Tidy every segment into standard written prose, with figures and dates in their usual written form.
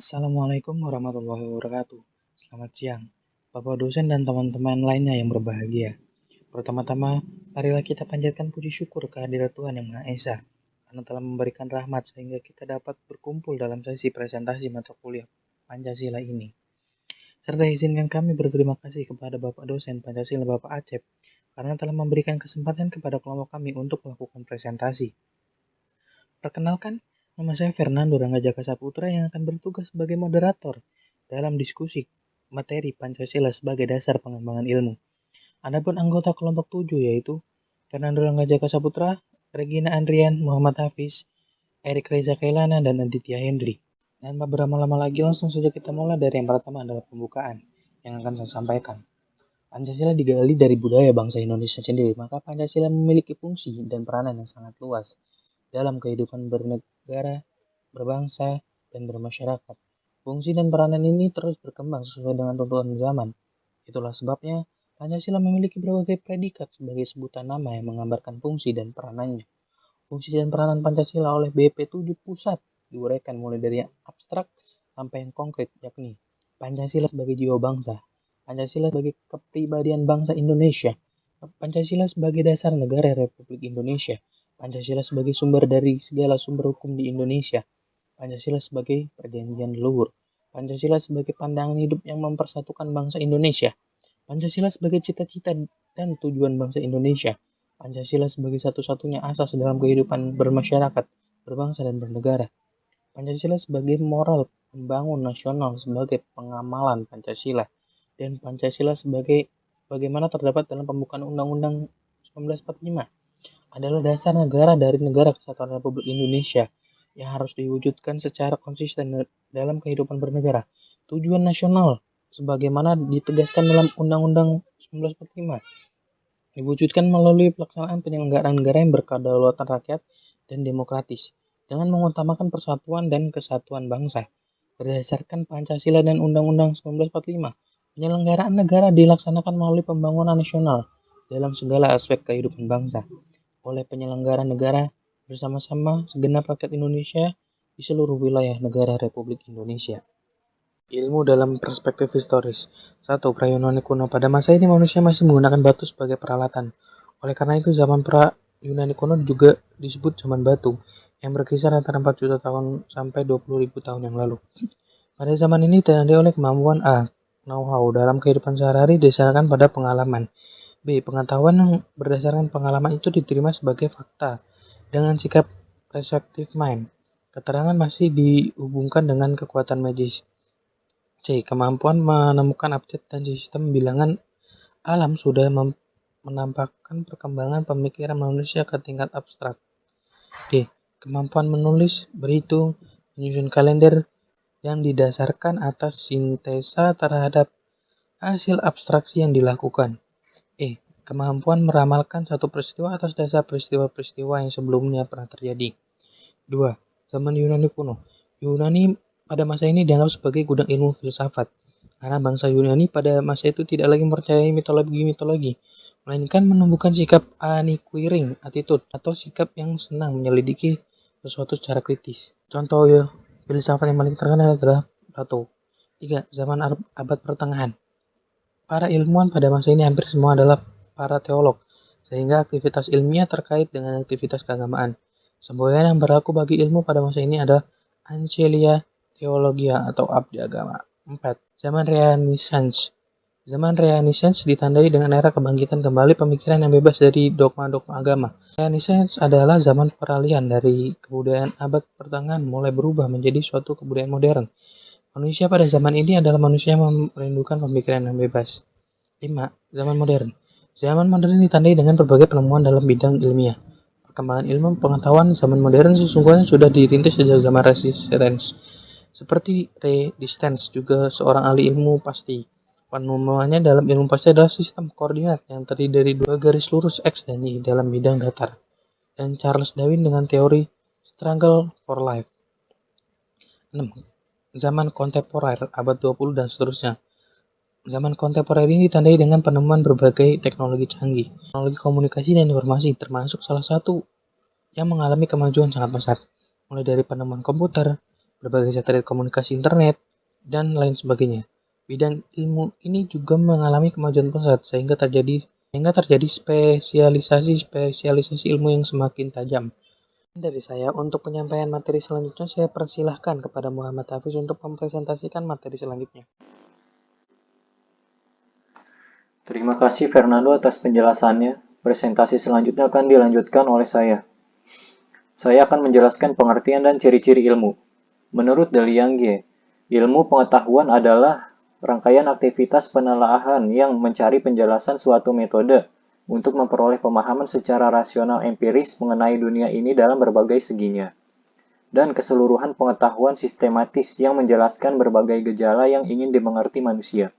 Assalamualaikum warahmatullahi wabarakatuh. Selamat siang, Bapak dosen dan teman-teman lainnya yang berbahagia. Pertama-tama, marilah kita panjatkan puji syukur kehadirat Tuhan Yang Maha Esa, karena telah memberikan rahmat sehingga kita dapat berkumpul dalam sesi presentasi mata kuliah Pancasila ini. Serta izinkan kami berterima kasih kepada Bapak dosen Pancasila Bapak Acep, karena telah memberikan kesempatan kepada kelompok kami untuk melakukan presentasi. Perkenalkan, nama saya Fernando Rangga Jaka Saputra yang akan bertugas sebagai moderator dalam diskusi materi Pancasila sebagai dasar pengembangan ilmu. Adapun anggota kelompok 7 yaitu Fernando Rangga Jaka Saputra, Regina Andrian, Muhammad Hafiz, Erik Reza Kailana, dan Aditya Hendri. Dan berlama-lama lagi langsung saja kita mulai dari yang pertama adalah pembukaan yang akan saya sampaikan. Pancasila digali dari budaya bangsa Indonesia sendiri, maka Pancasila memiliki fungsi dan peranan yang sangat luas dalam kehidupan bernegara, berbangsa, dan bermasyarakat. Fungsi dan peranan ini terus berkembang sesuai dengan tuntutan zaman. Itulah sebabnya Pancasila memiliki berbagai predikat sebagai sebutan nama yang menggambarkan fungsi dan peranannya. Fungsi dan peranan Pancasila oleh BP7 Pusat diuraikan mulai dari yang abstrak sampai yang konkret, yakni Pancasila sebagai jiwa bangsa, Pancasila sebagai kepribadian bangsa Indonesia, Pancasila sebagai dasar negara Republik Indonesia, Pancasila sebagai sumber dari segala sumber hukum di Indonesia, Pancasila sebagai perjanjian leluhur, Pancasila sebagai pandangan hidup yang mempersatukan bangsa Indonesia, Pancasila sebagai cita-cita dan tujuan bangsa Indonesia, Pancasila sebagai satu-satunya asas dalam kehidupan bermasyarakat, berbangsa, dan bernegara, Pancasila sebagai moral pembangun nasional sebagai pengamalan Pancasila, dan Pancasila sebagai bagaimana terdapat dalam pembukaan Undang-Undang 1945 adalah dasar negara dari Negara Kesatuan Republik Indonesia yang harus diwujudkan secara konsisten dalam kehidupan bernegara. Tujuan nasional sebagaimana ditegaskan dalam Undang-Undang 1945 diwujudkan melalui pelaksanaan penyelenggaraan negara yang berkedaulatan rakyat dan demokratis dengan mengutamakan persatuan dan kesatuan bangsa. Berdasarkan Pancasila dan Undang-Undang 1945, penyelenggaraan negara dilaksanakan melalui pembangunan nasional dalam segala aspek kehidupan bangsa oleh penyelenggara negara bersama-sama segenap rakyat Indonesia di seluruh wilayah negara Republik Indonesia. Ilmu dalam perspektif historis. 1. Pra-Yunani kuno. Pada masa ini manusia masih menggunakan batu sebagai peralatan. Oleh karena itu zaman pra-Yunani kuno juga disebut zaman batu yang berkisar antara 4 juta tahun sampai 20.000 tahun yang lalu. Pada zaman ini ditandai oleh kemampuan A. Know-how dalam kehidupan sehari-hari didasarkan pada pengalaman. B. Pengetahuan yang berdasarkan pengalaman itu diterima sebagai fakta dengan sikap receptive mind. Keterangan masih dihubungkan dengan kekuatan magis. C. Kemampuan menemukan update dan sistem bilangan alam sudah menampakkan perkembangan pemikiran manusia ke tingkat abstrak. D. Kemampuan menulis, berhitung, menyusun kalender yang didasarkan atas sintesa terhadap hasil abstraksi yang dilakukan. E. Kemampuan meramalkan satu peristiwa atas dasar peristiwa-peristiwa yang sebelumnya pernah terjadi. 2. Zaman Yunani kuno. Yunani pada masa ini dianggap sebagai gudang ilmu filsafat, karena bangsa Yunani pada masa itu tidak lagi mempercayai mitologi-mitologi, melainkan menumbuhkan sikap uninquiring attitude atau sikap yang senang menyelidiki sesuatu secara kritis. Contoh filsafat yang paling terkenal adalah Plato. 3. Zaman abad pertengahan. Para ilmuwan pada masa ini hampir semua adalah para teolog, sehingga aktivitas ilmiah terkait dengan aktivitas keagamaan. Semboyan yang berlaku bagi ilmu pada masa ini adalah Ancelia Theologia atau abdi agama. 4. Zaman Renaissance. Zaman Renaissance ditandai dengan era kebangkitan kembali pemikiran yang bebas dari dogma-dogma agama. Renaissance adalah zaman peralihan dari kebudayaan abad pertengahan mulai berubah menjadi suatu kebudayaan modern. Manusia pada zaman ini adalah manusia yang merindukan pemikiran yang bebas. 5. Zaman modern. Zaman modern ditandai dengan berbagai penemuan dalam bidang ilmiah. Perkembangan ilmu pengetahuan zaman modern sesungguhnya sudah dirintis sejak zaman Resistance. Seperti Resistance juga seorang ahli ilmu pasti. Penemuannya dalam ilmu pasti adalah sistem koordinat yang terdiri dari dua garis lurus X dan Y dalam bidang datar. Dan Charles Darwin dengan teori Struggle for Life. 6. Zaman kontemporer, abad 20 dan seterusnya. Zaman kontemporer ini ditandai dengan penemuan berbagai teknologi canggih. Teknologi komunikasi dan informasi termasuk salah satu yang mengalami kemajuan sangat besar. Mulai dari penemuan komputer, berbagai satelit komunikasi internet, dan lain sebagainya. Bidang ilmu ini juga mengalami kemajuan pesat sehingga terjadi spesialisasi ilmu yang semakin tajam. Dari saya, untuk penyampaian materi selanjutnya saya persilahkan kepada Muhammad Hafiz untuk mempresentasikan materi selanjutnya. Terima kasih Fernando atas penjelasannya. Presentasi selanjutnya akan dilanjutkan oleh saya. Saya akan menjelaskan pengertian dan ciri-ciri ilmu. Menurut Deliangge, ilmu pengetahuan adalah rangkaian aktivitas penelaahan yang mencari penjelasan suatu metode untuk memperoleh pemahaman secara rasional empiris mengenai dunia ini dalam berbagai seginya, dan keseluruhan pengetahuan sistematis yang menjelaskan berbagai gejala yang ingin dimengerti manusia.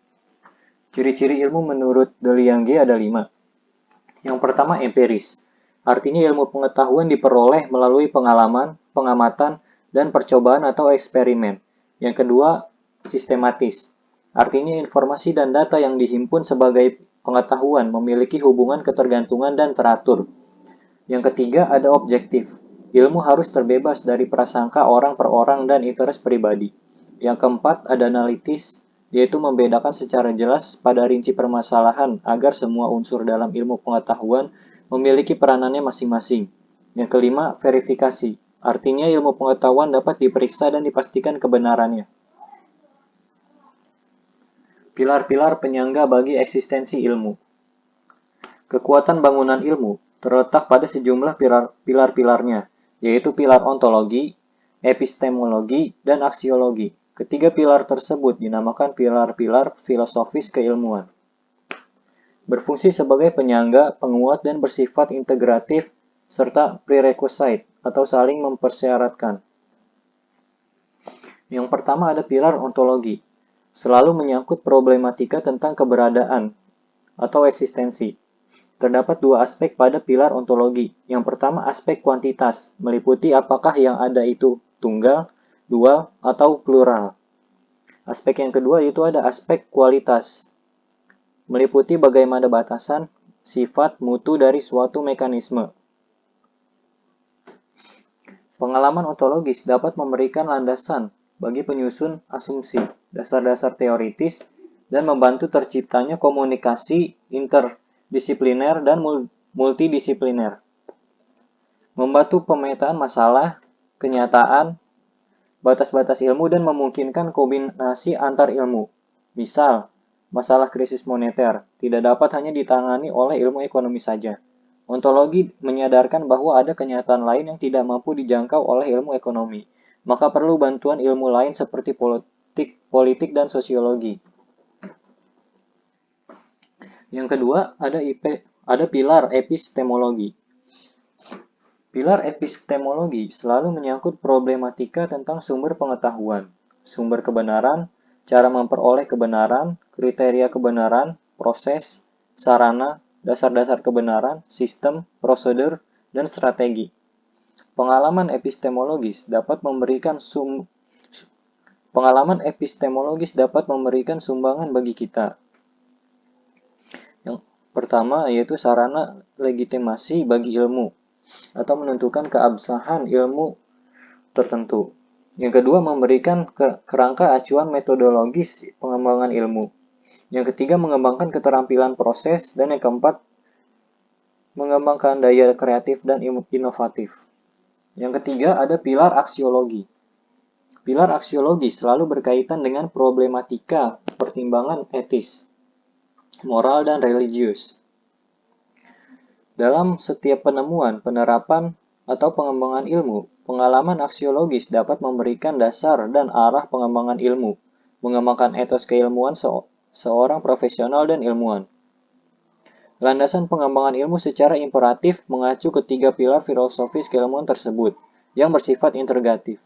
Ciri-ciri ilmu menurut Deliangge ada 5. Yang pertama empiris, artinya ilmu pengetahuan diperoleh melalui pengalaman, pengamatan, dan percobaan atau eksperimen. Yang kedua sistematis, artinya informasi dan data yang dihimpun sebagai pengetahuan memiliki hubungan ketergantungan dan teratur. Yang ketiga ada objektif, ilmu harus terbebas dari prasangka orang per orang dan interest pribadi. Yang keempat ada analitis, yaitu membedakan secara jelas pada rinci permasalahan agar semua unsur dalam ilmu pengetahuan memiliki peranannya masing-masing. Yang kelima, verifikasi. Artinya ilmu pengetahuan dapat diperiksa dan dipastikan kebenarannya. Pilar-pilar penyangga bagi eksistensi ilmu. Kekuatan bangunan ilmu terletak pada sejumlah pilar-pilarnya, yaitu pilar ontologi, epistemologi, dan aksiologi. Ketiga pilar tersebut dinamakan pilar-pilar filosofis keilmuan. Berfungsi sebagai penyangga, penguat, dan bersifat integratif, serta prerequisite atau saling mempersyaratkan. Yang pertama ada pilar ontologi, selalu menyangkut problematika tentang keberadaan atau eksistensi. Terdapat 2 aspek pada pilar ontologi. Yang pertama aspek kuantitas, meliputi apakah yang ada itu tunggal, dual, atau plural. Aspek yang kedua yaitu ada aspek kualitas, meliputi bagaimana batasan, sifat, mutu dari suatu mekanisme. Pengalaman ontologis dapat memberikan landasan bagi penyusun asumsi, dasar-dasar teoritis, dan membantu terciptanya komunikasi interdisipliner dan multidisipliner. Membantu pemetaan masalah, kenyataan, batas-batas ilmu, dan memungkinkan kombinasi antar ilmu. Misal, masalah krisis moneter tidak dapat hanya ditangani oleh ilmu ekonomi saja. Ontologi menyadarkan bahwa ada kenyataan lain yang tidak mampu dijangkau oleh ilmu ekonomi, maka perlu bantuan ilmu lain seperti politik dan sosiologi. Yang kedua, ada pilar epistemologi. Pilar epistemologi selalu menyangkut problematika tentang sumber pengetahuan, sumber kebenaran, cara memperoleh kebenaran, kriteria kebenaran, proses, sarana, dasar-dasar kebenaran, sistem, prosedur, dan strategi. Pengalaman epistemologis dapat memberikan sumbangan bagi kita. Yang pertama yaitu sarana legitimasi bagi ilmu atau menentukan keabsahan ilmu tertentu. Yang kedua, memberikan kerangka acuan metodologis pengembangan ilmu. Yang ketiga, mengembangkan keterampilan proses. Dan yang keempat, mengembangkan daya kreatif dan inovatif. Yang ketiga, ada pilar aksiologi. Pilar aksiologi selalu berkaitan dengan problematika pertimbangan etis, moral, dan religius. Dalam setiap penemuan, penerapan, atau pengembangan ilmu, pengalaman aksiologis dapat memberikan dasar dan arah pengembangan ilmu, mengembangkan etos keilmuan seorang profesional dan ilmuwan. Landasan pengembangan ilmu secara imperatif mengacu ketiga pilar filosofis keilmuan tersebut, yang bersifat integratif.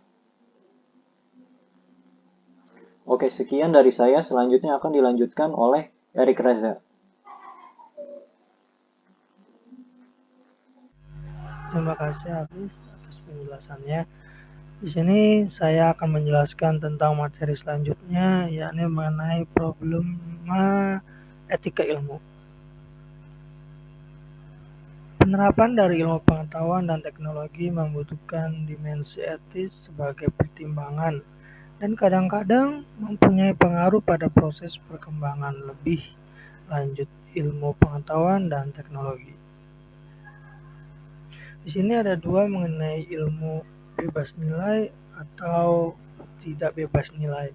Oke, sekian dari saya. Selanjutnya akan dilanjutkan oleh Erik Reza. Terima kasih Hafiz atas penjelasannya. Di sini saya akan menjelaskan tentang materi selanjutnya, yakni mengenai problema etika ilmu. Penerapan dari ilmu pengetahuan dan teknologi membutuhkan dimensi etis sebagai pertimbangan dan kadang-kadang mempunyai pengaruh pada proses perkembangan lebih lanjut ilmu pengetahuan dan teknologi. Di sini ada dua mengenai ilmu bebas nilai atau tidak bebas nilai.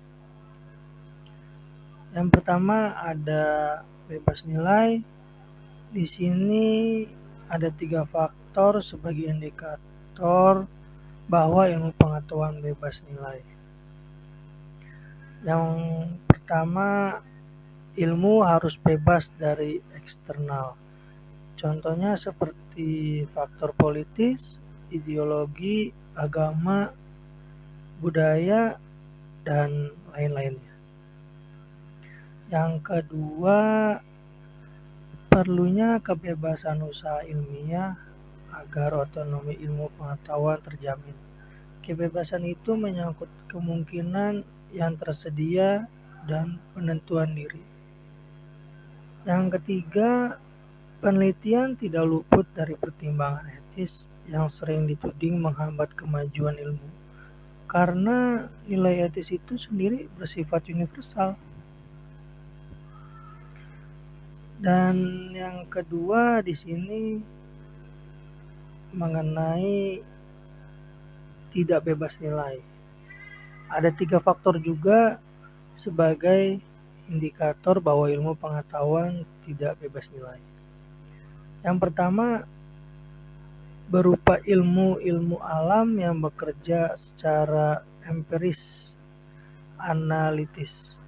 Yang pertama ada bebas nilai. Di sini ada 3 faktor sebagai indikator bahwa ilmu pengetahuan bebas nilai. Yang pertama, ilmu harus bebas dari eksternal. Contohnya seperti faktor politis, ideologi, agama, budaya, dan lain-lainnya. Yang kedua, perlunya kebebasan usaha ilmiah agar otonomi ilmu pengetahuan terjamin. Kebebasan itu menyangkut kemungkinan yang tersedia dan penentuan diri. Yang ketiga, penelitian tidak luput dari pertimbangan etis yang sering dituding menghambat kemajuan ilmu. Karena nilai etis itu sendiri bersifat universal. Dan yang kedua di sini mengenai tidak bebas nilai. Ada 3 faktor juga sebagai indikator bahwa ilmu pengetahuan tidak bebas nilai. Yang pertama berupa ilmu-ilmu alam yang bekerja secara empiris, analitis.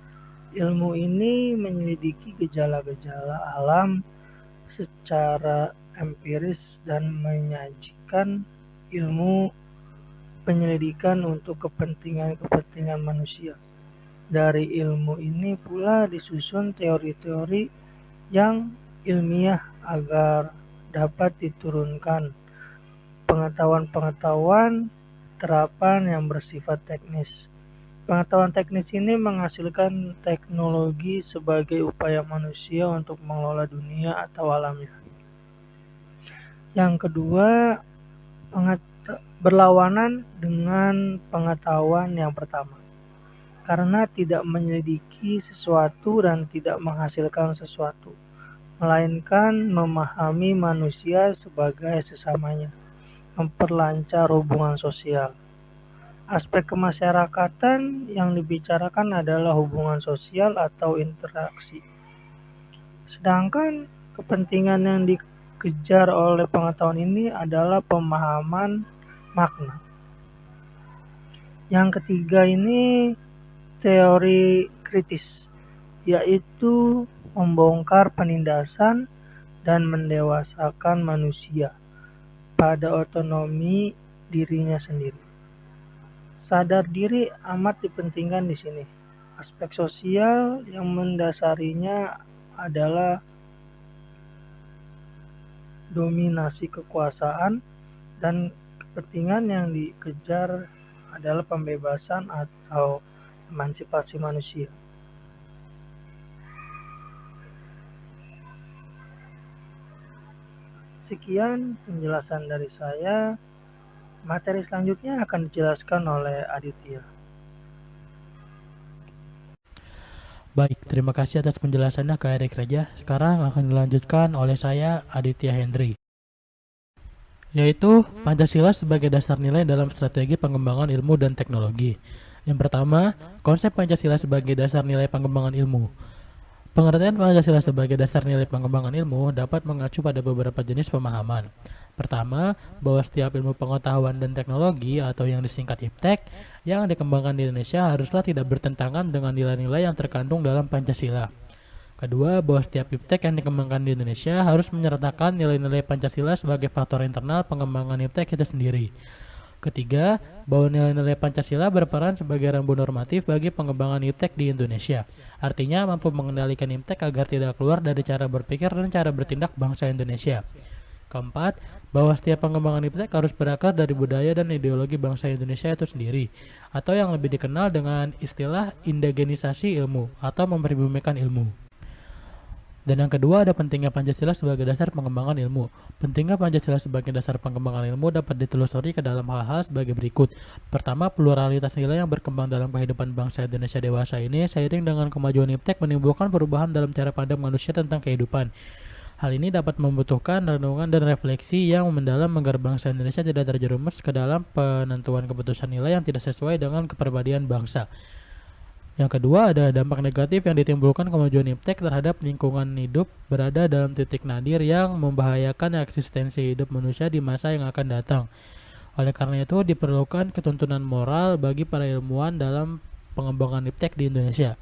Ilmu ini menyelidiki gejala-gejala alam secara empiris dan menyajikan ilmu penyelidikan untuk kepentingan manusia. Dari ilmu ini pula disusun teori-teori yang ilmiah agar dapat diturunkan pengetahuan-pengetahuan terapan yang bersifat teknis. Pengetahuan teknis ini menghasilkan teknologi sebagai upaya manusia untuk mengelola dunia atau alamnya. Yang kedua, berlawanan dengan pengetahuan yang pertama. Karena tidak menyelidiki sesuatu dan tidak menghasilkan sesuatu, melainkan memahami manusia sebagai sesamanya, memperlancar hubungan sosial. Aspek kemasyarakatan yang dibicarakan adalah hubungan sosial atau interaksi. Sedangkan kepentingan yang dikejar oleh pengetahuan ini adalah pemahaman makna. Yang ketiga ini teori kritis, yaitu membongkar penindasan dan mendewasakan manusia pada otonomi dirinya sendiri. Sadar diri amat dipentingkan di sini. Aspek sosial yang mendasarinya adalah dominasi kekuasaan dan kepentingan yang dikejar adalah pembebasan atau emansipasi manusia. Sekian penjelasan dari saya. Materi selanjutnya akan dijelaskan oleh Aditya. Baik, terima kasih atas penjelasannya Kak Erik Raja. Sekarang akan dilanjutkan oleh saya, Aditya Hendri. Yaitu Pancasila sebagai dasar nilai dalam strategi pengembangan ilmu dan teknologi. Yang pertama, konsep Pancasila sebagai dasar nilai pengembangan ilmu. Pengertian Pancasila sebagai dasar nilai pengembangan ilmu dapat mengacu pada beberapa jenis pemahaman. Pertama, bahwa setiap ilmu pengetahuan dan teknologi atau yang disingkat IPTEK yang dikembangkan di Indonesia haruslah tidak bertentangan dengan nilai-nilai yang terkandung dalam Pancasila. Kedua, bahwa setiap IPTEK yang dikembangkan di Indonesia harus menyertakan nilai-nilai Pancasila sebagai faktor internal pengembangan IPTEK itu sendiri. Ketiga, bahwa nilai-nilai Pancasila berperan sebagai rambu normatif bagi pengembangan IPTEK di Indonesia. Artinya mampu mengendalikan IPTEK agar tidak keluar dari cara berpikir dan cara bertindak bangsa Indonesia. Keempat, bahwa setiap pengembangan IPTEK harus berakar dari budaya dan ideologi bangsa Indonesia itu sendiri, atau yang lebih dikenal dengan istilah indigenisasi ilmu atau mempribumikan ilmu. Dan yang kedua ada pentingnya Pancasila sebagai dasar pengembangan ilmu. Pentingnya Pancasila sebagai dasar pengembangan ilmu dapat ditelusuri ke dalam hal-hal sebagai berikut. Pertama, pluralitas nilai yang berkembang dalam kehidupan bangsa Indonesia dewasa ini seiring dengan kemajuan iptek menimbulkan perubahan dalam cara pandang manusia tentang kehidupan. Hal ini dapat membutuhkan renungan dan refleksi yang mendalam agar bangsa Indonesia tidak terjerumus ke dalam penentuan keputusan nilai yang tidak sesuai dengan kepribadian bangsa. Yang kedua ada dampak negatif yang ditimbulkan kemajuan iptek terhadap lingkungan hidup berada dalam titik nadir yang membahayakan eksistensi hidup manusia di masa yang akan datang. Oleh karena itu diperlukan ketuntunan moral bagi para ilmuwan dalam pengembangan iptek di Indonesia.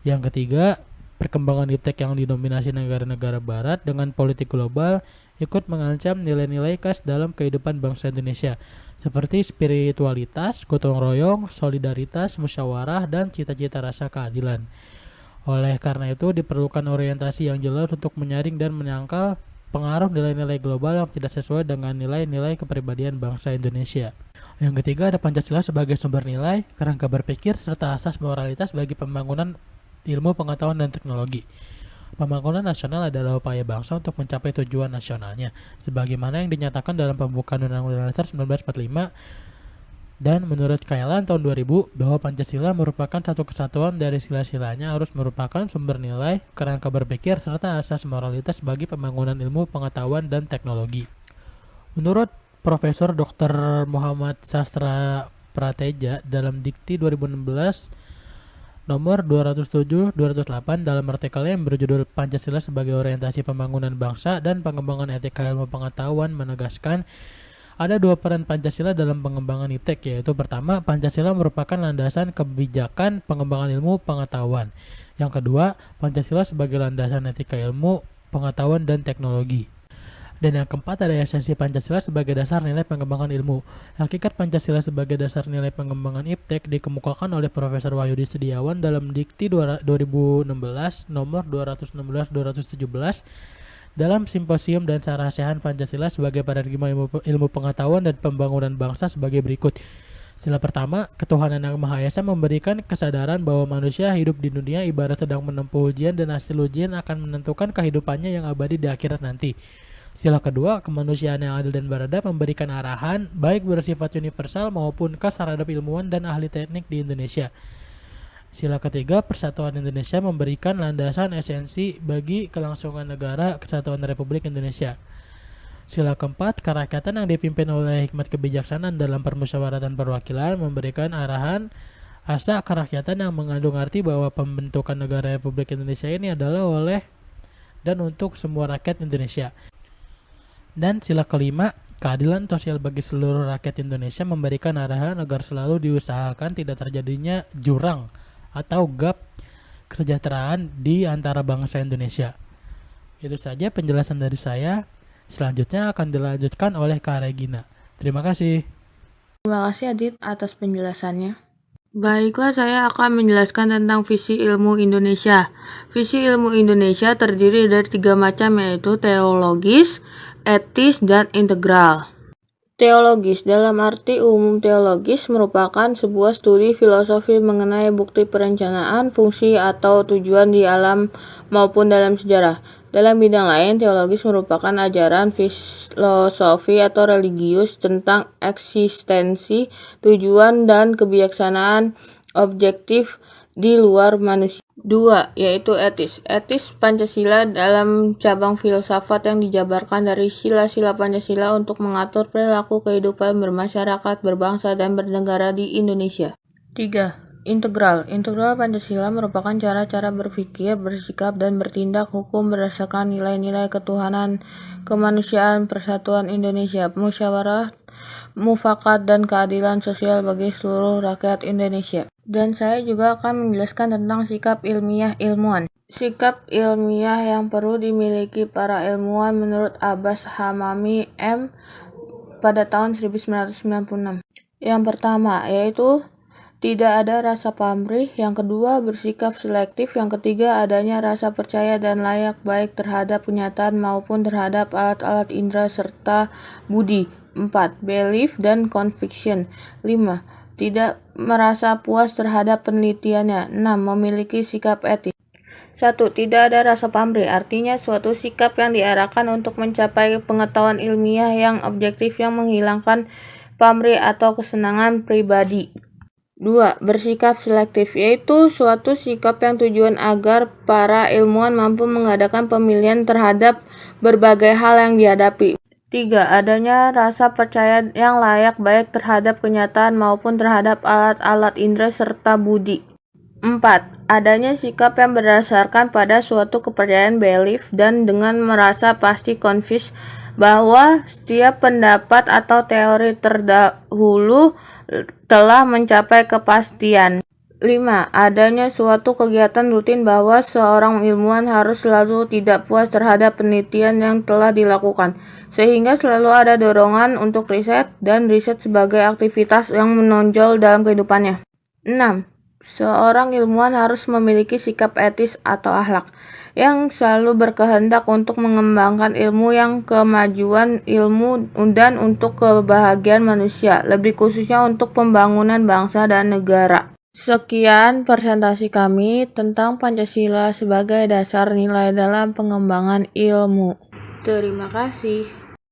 Yang ketiga, perkembangan iptek yang didominasi negara-negara barat dengan politik global ikut mengancam nilai-nilai khas dalam kehidupan bangsa Indonesia seperti spiritualitas, gotong royong, solidaritas, musyawarah, dan cita-cita rasa keadilan. Oleh karena itu diperlukan orientasi yang jelas untuk menyaring dan menyangkal pengaruh nilai-nilai global yang tidak sesuai dengan nilai-nilai kepribadian bangsa Indonesia. Yang ketiga ada Pancasila sebagai sumber nilai, kerangka berpikir, serta asas moralitas bagi pembangunan ilmu pengetahuan dan teknologi. Pembangunan nasional adalah upaya bangsa untuk mencapai tujuan nasionalnya, sebagaimana yang dinyatakan dalam pembukaan Undang-Undang Dasar 1945 dan menurut Kailan tahun 2000 bahwa Pancasila merupakan satu kesatuan dari sila-silanya harus merupakan sumber nilai, kerangka berpikir, serta asas moralitas bagi pembangunan ilmu pengetahuan dan teknologi. Menurut Profesor Dr. Muhammad Sastra Prateja dalam Dikti 2016 nomor 207-208 dalam artikelnya yang berjudul Pancasila sebagai orientasi pembangunan bangsa dan pengembangan etika ilmu pengetahuan menegaskan ada dua peran Pancasila dalam pengembangan iptek, yaitu pertama, Pancasila merupakan landasan kebijakan pengembangan ilmu pengetahuan. Yang kedua, Pancasila sebagai landasan etika ilmu pengetahuan dan teknologi. Dan yang keempat ada esensi Pancasila sebagai dasar nilai pengembangan ilmu. Hakikat Pancasila sebagai dasar nilai pengembangan iptek dikemukakan oleh Profesor Wahyudi Setiawan dalam Dikti 2016 nomor 216-217 dalam Simposium dan Sarasehan Pancasila sebagai paradigma ilmu pengetahuan dan pembangunan bangsa sebagai berikut. Sila pertama, ketuhanan yang Maha Esa memberikan kesadaran bahwa manusia hidup di dunia ibarat sedang menempuh ujian dan hasil ujian akan menentukan kehidupannya yang abadi di akhirat nanti. Sila kedua, kemanusiaan yang adil dan beradab memberikan arahan baik bersifat universal maupun khas terhadap ilmuwan dan ahli teknik di Indonesia. Sila ketiga, persatuan Indonesia memberikan landasan esensi bagi kelangsungan negara kesatuan Republik Indonesia. Sila keempat, kerakyatan yang dipimpin oleh hikmat kebijaksanaan dalam permusyawaratan perwakilan memberikan arahan asa kerakyatan yang mengandung arti bahwa pembentukan negara Republik Indonesia ini adalah oleh dan untuk semua rakyat Indonesia. Dan sila kelima, keadilan sosial bagi seluruh rakyat Indonesia memberikan arahan agar selalu diusahakan tidak terjadinya jurang atau gap kesejahteraan di antara bangsa Indonesia. Itu saja penjelasan dari saya. Selanjutnya akan dilanjutkan oleh Kak Regina. Terima kasih. Terima kasih Adit atas penjelasannya. Baiklah, saya akan menjelaskan tentang visi ilmu Indonesia. Visi ilmu Indonesia terdiri dari 3 macam, yaitu teologis, etis, dan integral. Teologis dalam arti umum, teologis merupakan sebuah studi filosofi mengenai bukti perencanaan, fungsi atau tujuan di alam maupun dalam sejarah. Dalam bidang lain, teologis merupakan ajaran filosofi atau religius tentang eksistensi, tujuan, dan kebijaksanaan objektif di luar manusia. 2. Yaitu etis. Etis Pancasila dalam cabang filsafat yang dijabarkan dari sila-sila Pancasila untuk mengatur perilaku kehidupan bermasyarakat, berbangsa, dan bernegara di Indonesia. 3. Integral. Integral Pancasila merupakan cara-cara berpikir, bersikap, dan bertindak hukum berdasarkan nilai-nilai ketuhanan, kemanusiaan, persatuan Indonesia, musyawarah, mufakat, dan keadilan sosial bagi seluruh rakyat Indonesia. Dan saya juga akan menjelaskan tentang sikap ilmiah ilmuwan. Sikap ilmiah yang perlu dimiliki para ilmuwan menurut Abbas Hamami M. pada tahun 1996. Yang pertama, yaitu tidak ada rasa pamrih. Yang kedua, bersikap selektif. Yang ketiga, adanya rasa percaya dan layak baik terhadap kenyataan maupun terhadap alat-alat indera serta budi. 4. Belief dan conviction. 5. Tidak merasa puas terhadap penelitiannya. 6. Memiliki sikap etis. 1. Tidak ada rasa pamrih, artinya suatu sikap yang diarahkan untuk mencapai pengetahuan ilmiah yang objektif yang menghilangkan pamrih atau kesenangan pribadi. 2. Bersikap selektif, yaitu suatu sikap yang tujuan agar para ilmuwan mampu mengadakan pemilihan terhadap berbagai hal yang dihadapi. 3. Adanya rasa percaya yang layak baik terhadap kenyataan maupun terhadap alat-alat indera serta budi. 4. Adanya sikap yang berdasarkan pada suatu kepercayaan belief dan dengan merasa pasti convinced bahwa setiap pendapat atau teori terdahulu telah mencapai kepastian. 5. Adanya suatu kegiatan rutin bahwa seorang ilmuwan harus selalu tidak puas terhadap penelitian yang telah dilakukan, sehingga selalu ada dorongan untuk riset dan riset sebagai aktivitas yang menonjol dalam kehidupannya. 6. Seorang ilmuwan harus memiliki sikap etis atau akhlak yang selalu berkehendak untuk mengembangkan ilmu yang kemajuan ilmu dan untuk kebahagiaan manusia, lebih khususnya untuk pembangunan bangsa dan negara. Sekian presentasi kami tentang Pancasila sebagai dasar nilai dalam pengembangan ilmu. Terima kasih.